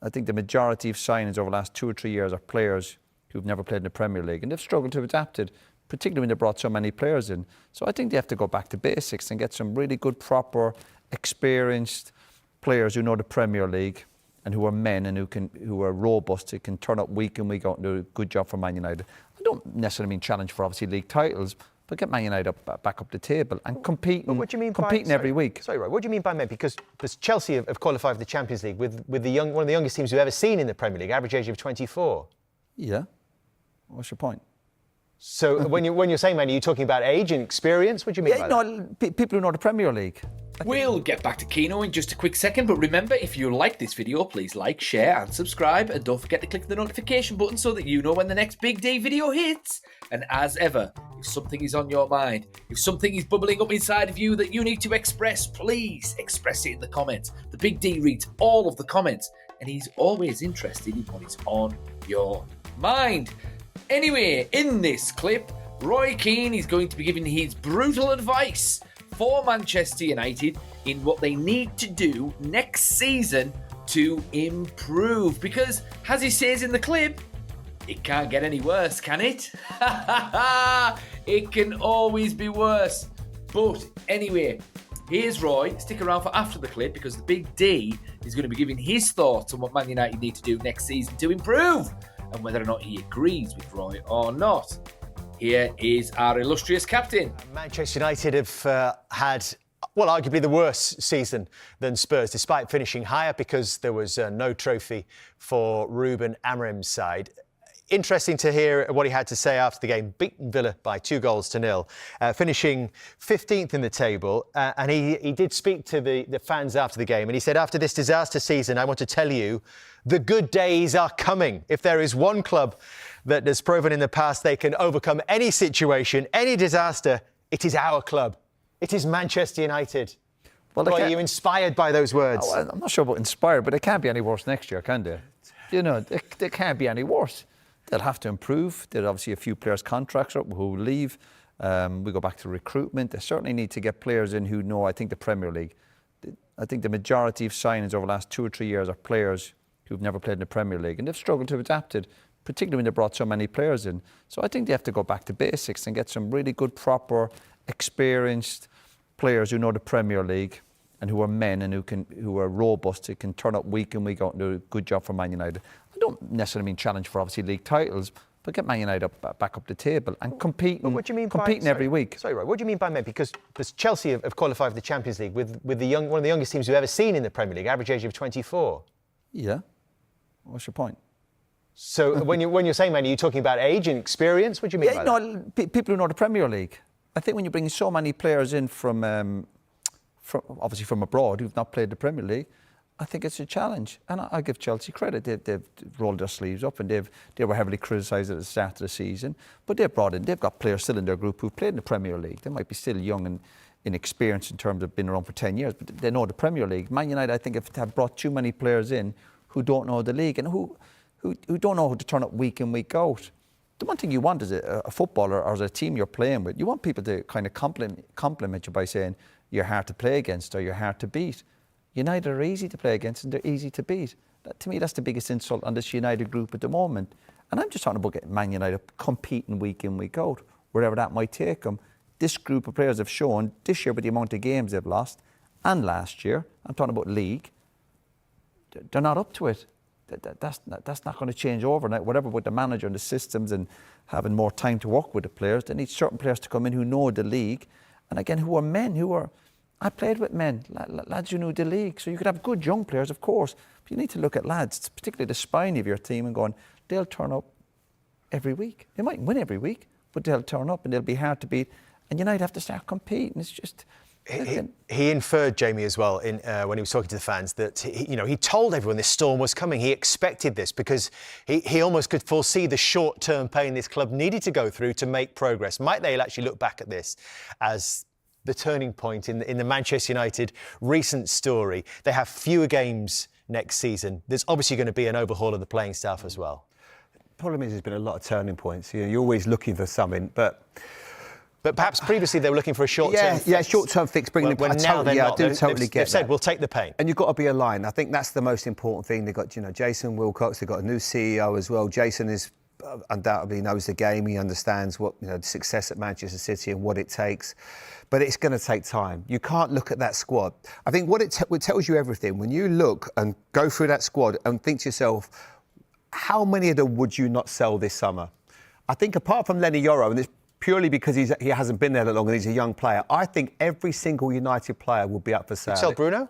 I think the majority of signings over the last 2 or 3 years are players who've never played in the Premier League, and they've struggled to adapt it, particularly when they brought so many players in. So I think they have to go back to basics and get some really good, proper, experienced players who know the Premier League and who are men and who are robust, who can turn up week in, week out and do a good job for Man United. I don't necessarily mean challenge for obviously league titles, but get Man United back up the table and competing every week. Sorry, Roy, what do you mean by men? Because Chelsea have qualified for the Champions League with one of the youngest teams we've ever seen in the Premier League, average age of 24. Yeah. What's your point? So when you're saying, man, are you talking about age and experience? What do you mean by that? People who know the Premier League. We'll get back to Keano in just a quick second, but remember, if you like this video, please like, share and subscribe, and don't forget to click the notification button so that you know when the next Big D video hits. And as ever, if something is on your mind, if something is bubbling up inside of you that you need to express, please express it in the comments. The Big D reads all of the comments, and he's always interested in what is on your mind. Anyway, in this clip, Roy Keane is going to be giving his brutal advice for Manchester United in what they need to do next season to improve. Because, as he says in the clip, it can't get any worse, can it? It can always be worse. But anyway, here's Roy. Stick around for after the clip because the Big D is going to be giving his thoughts on what Man United need to do next season to improve and whether or not he agrees with Roy or not. Here is our illustrious captain. Manchester United have had, well, arguably the worst season than Spurs, despite finishing higher because there was no trophy for Ruben Amorim's side. Interesting to hear what he had to say after the game. Beaten Villa by 2-0, finishing 15th in the table. And he did speak to the fans after the game. And he said, after this disaster season, I want to tell you, the good days are coming. If there is one club that has proven in the past they can overcome any situation, any disaster, it is our club. It is Manchester United. Well, are you inspired by those words? Oh, I'm not sure about inspired, but it can't be any worse next year, can they? You know, they can't be any worse. They'll have to improve. There's obviously a few players' contracts up who will leave. We go back to recruitment. They certainly need to get players in who know, I think, the Premier League. I think the majority of signings over the last 2 or 3 years are players who've never played in the Premier League, and they've struggled to adapt it, particularly when they brought so many players in. So I think they have to go back to basics and get some really good, proper, experienced players who know the Premier League and who are men and who are robust, who can turn up week in, week out and do a good job for Man United. I don't necessarily mean challenge for obviously league titles, but get Man United back up the table and competing every week. Sorry, Roy, what do you mean by men? Because Chelsea have qualified for the Champions League with one of the youngest teams we've ever seen in the Premier League, average age of 24. Yeah. What's your point? So when you're saying, man, are you talking about age and experience? What do you mean by that? People who know the Premier League. I think when you bring so many players in from obviously from abroad who've not played the Premier League, I think it's a challenge. And I give Chelsea credit. They've rolled their sleeves up and they were heavily criticised at the start of the season. But they've got players still in their group who've played in the Premier League. They might be still young and inexperienced in terms of being around for 10 years, but they know the Premier League. Man United, I think, have brought too many players in who don't know the league and who don't know how to turn up week in, week out. The one thing you want as a footballer or as a team you're playing with, you want people to kind of compliment you by saying you're hard to play against or you're hard to beat. United are easy to play against and they're easy to beat. To me, that's the biggest insult on this United group at the moment. And I'm just talking about getting Man United competing week in, week out, wherever that might take them. This group of players have shown this year with the amount of games they've lost and last year, I'm talking about league, they're not up to it. That's not going to change overnight. Whatever with the manager and the systems and having more time to work with the players, they need certain players to come in who know the league, and again, who are men, I played with men, lads who knew the league. So you could have good young players, of course, but you need to look at lads, particularly the spine of your team, and going, they'll turn up every week. They mightn't win every week, but they'll turn up and they'll be hard to beat. And United have to start competing. It's just... He inferred, Jamie, as well, when he was talking to the fans, that he told everyone this storm was coming. He expected this because he almost could foresee the short-term pain this club needed to go through to make progress. Might they actually look back at this as the turning point in the Manchester United recent story? They have fewer games next season. There's obviously going to be an overhaul of the playing staff as well. The problem is there's been a lot of turning points. You're always looking for something, but But perhaps previously they were looking for a short-term fix. Yeah, short-term fix, bringing When them. now they're I not. do totally get They've said, that. we'll take the pain. And you've got to be aligned. I think that's the most important thing. They've got, Jason Wilcox. They've got a new CEO as well. Jason is undoubtedly knows the game. He understands what success at Manchester City and what it takes. But it's going to take time. You can't look at that squad. I think what it tells you everything. When you look and go through that squad and think to yourself, how many of them would you not sell this summer? I think apart from Lenny Yoro, and it's purely because he hasn't been there that long and he's a young player, I think every single United player will be up for sale. You'd sell Bruno?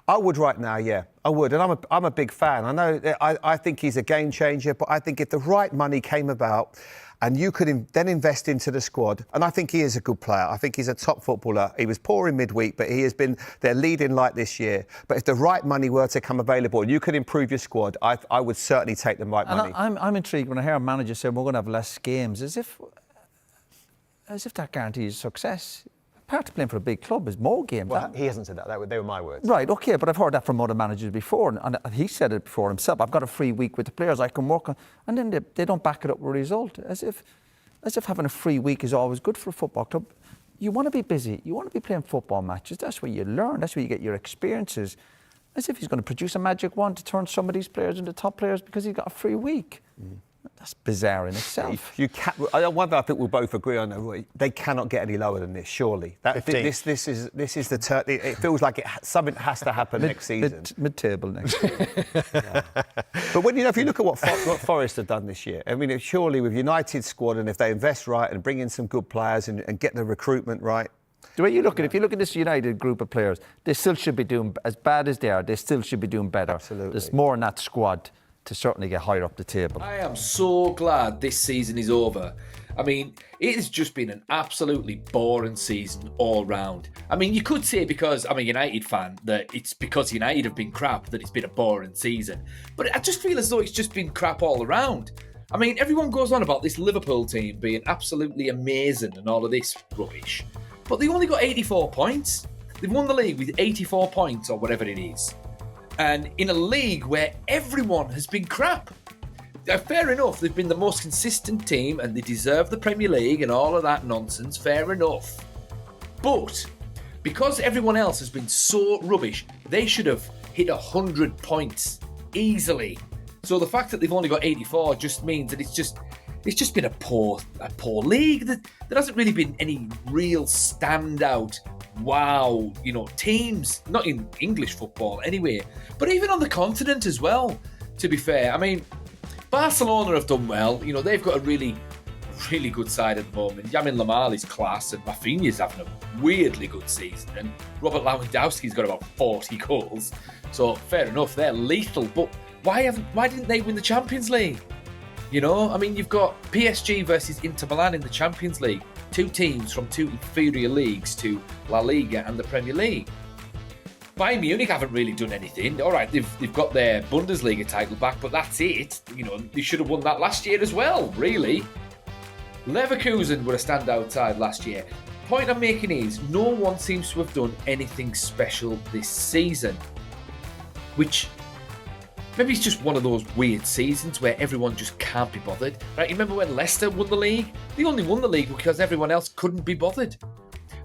I would right now, yeah. I would. And I'm a big fan. I know, I think he's a game changer, but I think if the right money came about and you could then invest into the squad, and I think he is a good player. I think he's a top footballer. He was poor in midweek, but he has been their leading light this year. But if the right money were to come available and you could improve your squad, I would certainly take the right money. I'm intrigued when I hear a manager say we're going to have less games, as if that guarantees success. Part of playing for a big club is more games. Well, he hasn't said that. They were my words. Right, OK, but I've heard that from other managers before, and he said it before himself. I've got a free week with the players I can work on, and then they don't back it up with a result, as if having a free week is always good for a football club. You want to be busy. You want to be playing football matches. That's where you learn. That's where you get your experiences. As if he's going to produce a magic wand to turn some of these players into top players because he's got a free week. That's bizarre in itself. I wonder if we'll both agree on that. They cannot get any lower than this, surely. This is the it feels like something has to happen next season. Mid-table next year. Yeah. But if you look at what Forest have done this year, I mean, surely with United's squad, and if they invest right and bring in some good players and get the recruitment right. The way you look at it, if you look at this United group of players, they still should be doing, as bad as they are, they still should be doing better. Absolutely. There's more in that squad to certainly get higher up the table. I am so glad this season is over. I mean, it has just been an absolutely boring season all round. I mean, you could say because I'm a United fan that it's because United have been crap that it's been a boring season. But I just feel as though it's just been crap all around. I mean, everyone goes on about this Liverpool team being absolutely amazing and all of this rubbish. But they only got 84 points. They've won the league with 84 points or whatever it is. And in a league where everyone has been crap. Fair enough, they've been the most consistent team and they deserve the Premier League and all of that nonsense, fair enough. But because everyone else has been so rubbish, they should have hit 100 points easily. So the fact that they've only got 84 just means that it's just been a poor league. There hasn't really been any real standout wow, teams, not in English football anyway, but even on the continent as well, to be fair. I mean, Barcelona have done well. They've got a really, really good side at the moment. Yamin Lamal is class and Rafinha's having a weirdly good season and Robert Lewandowski's got about 40 goals. So fair enough, they're lethal, but why didn't they win the Champions League? I mean, you've got PSG versus Inter Milan in the Champions League. Two teams from two inferior leagues to La Liga and the Premier League. Bayern Munich haven't really done anything. All right, they've got their Bundesliga title back, but that's it. They should have won that last year as well, really. Leverkusen were a standout side last year. Point I'm making is no one seems to have done anything special this season, which maybe it's just one of those weird seasons where everyone just can't be bothered. Right? You remember when Leicester won the league? They only won the league because everyone else couldn't be bothered.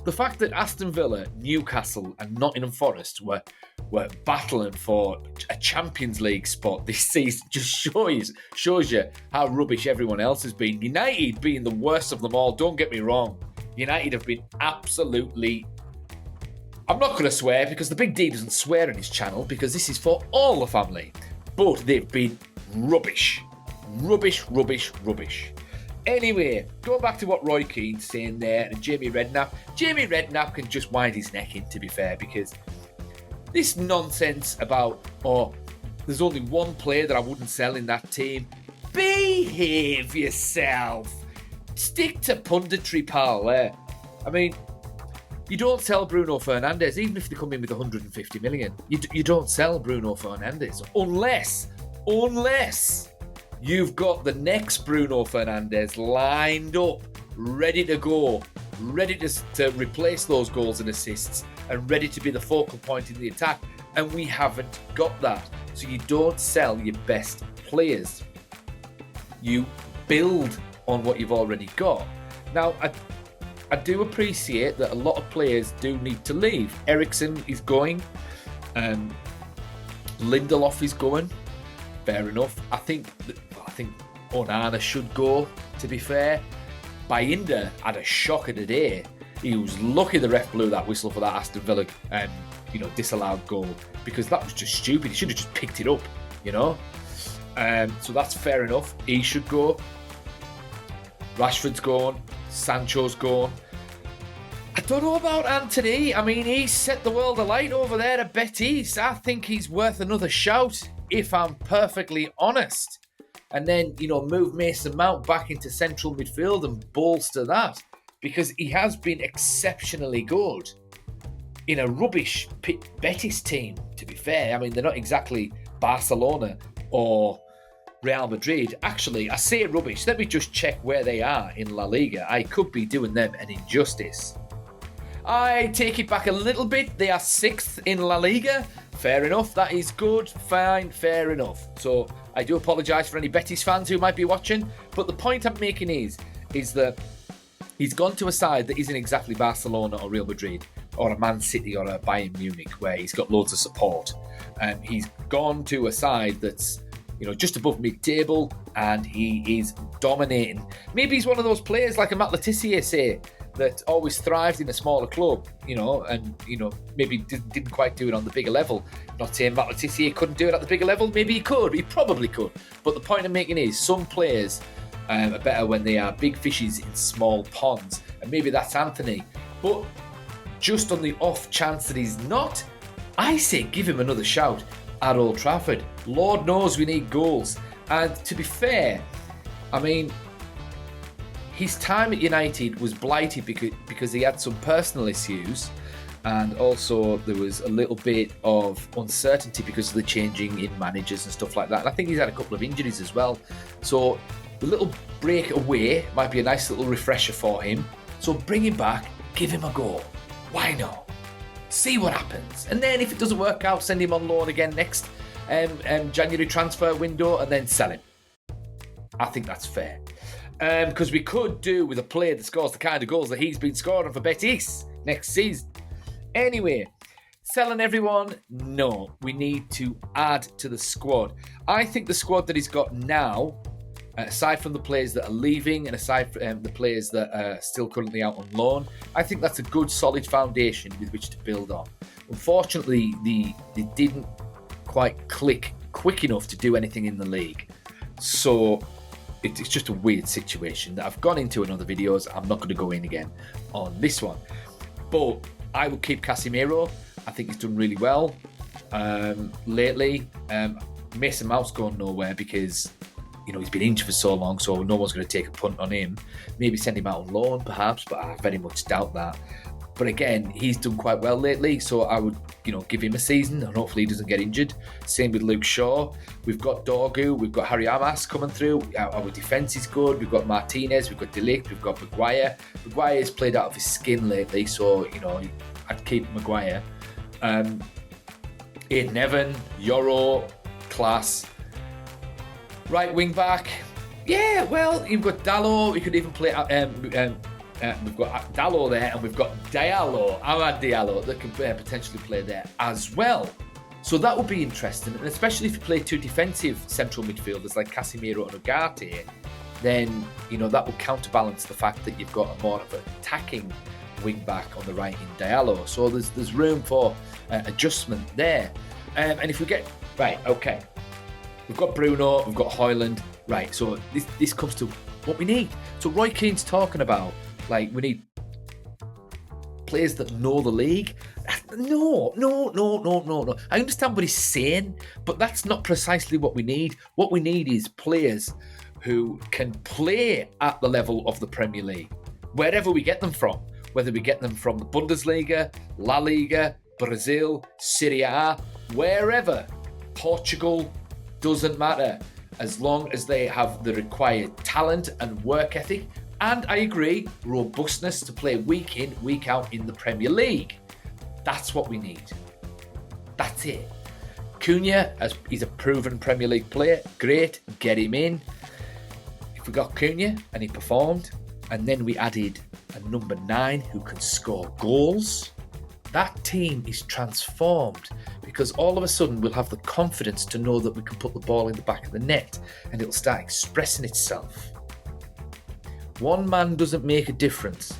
The fact that Aston Villa, Newcastle and Nottingham Forest were battling for a Champions League spot this season just shows you how rubbish everyone else has been. United being the worst of them all, don't get me wrong. United have been absolutely... I'm not going to swear because the Big D doesn't swear on his channel because this is for all the family. But they've been rubbish. Rubbish. Anyway, going back to what Roy Keane's saying there and Jamie Redknapp. Jamie Redknapp can just wind his neck in, to be fair, because this nonsense about, there's only one player that I wouldn't sell in that team. Behave yourself. Stick to punditry, pal. I mean, you don't sell Bruno Fernandes, even if they come in with 150 million. You don't sell Bruno Fernandes unless you've got the next Bruno Fernandes lined up, ready to go, ready to replace those goals and assists, and ready to be the focal point in the attack. And we haven't got that. So you don't sell your best players. You build on what you've already got. Now, I do appreciate that a lot of players do need to leave. Eriksen is going. Lindelof is going. Fair enough. I think Onana should go, to be fair. Bayinda had a shocker today. He was lucky the ref blew that whistle for that Aston Villa disallowed goal, because that was just stupid. He should have just picked it up, so that's fair enough. He should go. Rashford's gone. Sancho's gone. I don't know about Anthony. I mean, he set the world alight over there at Betis. I think he's worth another shout, if I'm perfectly honest. And then, move Mason Mount back into central midfield and bolster that, because he has been exceptionally good in a rubbish Betis team, to be fair. I mean, they're not exactly Barcelona or Real Madrid. Actually, I say rubbish. Let me just check where they are in La Liga. I could be doing them an injustice. I take it back a little bit. They are 6th in La Liga. Fair enough. That is good. Fine. Fair enough. So I do apologise for any Betis fans who might be watching. But the point I'm making is that he's gone to a side that isn't exactly Barcelona or Real Madrid or a Man City or a Bayern Munich, where he's got loads of support. He's gone to a side that's just above mid-table, and he is dominating. Maybe he's one of those players like a Matt Letizia, say, that always thrived in a smaller club, and maybe didn't quite do it on the bigger level. Not saying Matt Letizia couldn't do it at the bigger level. Maybe he could. He probably could. But the point I'm making is some players are better when they are big fishes in small ponds, and maybe that's Anthony. But just on the off chance that he's not, I say give him another shout at Old Trafford. Lord knows we need goals. And to be fair, I mean, his time at United was blighted because he had some personal issues, and also there was a little bit of uncertainty because of the changing in managers and stuff like that. And I think he's had a couple of injuries as well. So the little break away might be a nice little refresher for him. So bring him back, give him a go. Why not? See what happens. And then if it doesn't work out, send him on loan again next January transfer window and then sell him. I think that's fair. Because we could do with a player that scores the kind of goals that he's been scoring for Betis next season. Anyway, selling everyone? No. We need to add to the squad. I think the squad that he's got now, aside from the players that are leaving and aside from the players that are still currently out on loan, I think that's a good solid foundation with which to build on. Unfortunately, they didn't quite click quick enough to do anything in the league. So it's just a weird situation that I've gone into in other videos. I'm not going to go in again on this one. But I will keep Casemiro. I think he's done really well lately. Mason Mount's going nowhere because he's been injured for so long, so no one's going to take a punt on him. Maybe send him out on loan, perhaps, but I very much doubt that. But again, he's done quite well lately, so I would, give him a season and hopefully he doesn't get injured. Same with Luke Shaw. We've got Dorgu, we've got Harry Amas coming through. Our defence is good. We've got Martinez, we've got De Ligt, we've got Maguire. Maguire's played out of his skin lately, so, I'd keep Maguire. Aiden Evan, Yoro, class. Right wing back. Yeah, well, you've got Dalot. We could even play. We've got Dalot there, and we've got Amad Diallo, that can potentially play there as well. So that would be interesting, and especially if you play two defensive central midfielders like Casemiro and Ugarte, then that will counterbalance the fact that you've got a more of an attacking wing back on the right in Diallo. So there's room for adjustment there. And if we get right, okay. We've got Bruno, we've got Højlund. Right, so this comes to what we need. So Roy Keane's talking about, we need players that know the league. No. I understand what he's saying, but that's not precisely what we need. What we need is players who can play at the level of the Premier League, wherever we get them from. Whether we get them from the Bundesliga, La Liga, Brazil, Serie A, wherever. Portugal, doesn't matter, as long as they have the required talent and work ethic, and I agree, robustness to play week in, week out in the Premier League. That's what we need. That's it. Cunha, he's a proven Premier League player. Great, get him in. If we got Cunha and he performed, and then we added a number 9 who can score goals, that team is transformed, because all of a sudden we'll have the confidence to know that we can put the ball in the back of the net and it'll start expressing itself. One man doesn't make a difference.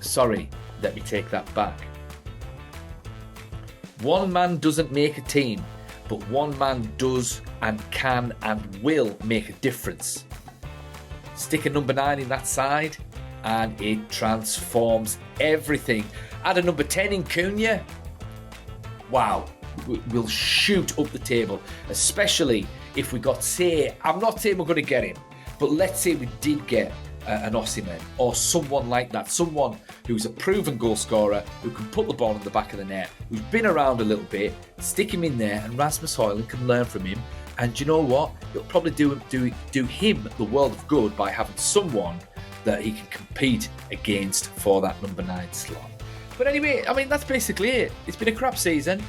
Sorry, let me take that back. One man doesn't make a team, but one man does and can and will make a difference. Stick a number 9 in that side and it transforms everything. Add a number 10 in Cunha. Wow, we'll shoot up the table, especially if we got, say, I'm not saying we're going to get him, but let's say we did get an Osimhen or someone like that, someone who's a proven goal scorer, who can put the ball in the back of the net, who's been around a little bit, stick him in there, and Rasmus Højlund can learn from him. And you know what? It'll probably do him the world of good by having someone that he can compete against for that number 9 slot. But anyway, I mean, that's basically it. It's been a crap season.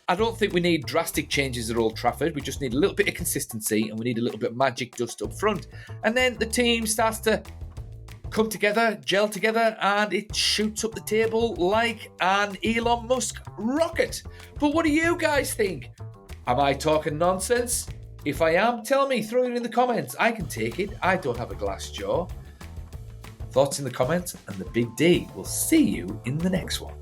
I don't think we need drastic changes at Old Trafford. We just need a little bit of consistency and we need a little bit of magic just up front. And then the team starts to come together, gel together, and it shoots up the table like an Elon Musk rocket. But what do you guys think? Am I talking nonsense? If I am, tell me, throw it in the comments. I can take it. I don't have a glass jaw. Thoughts in the comments, and the Big D will see you in the next one.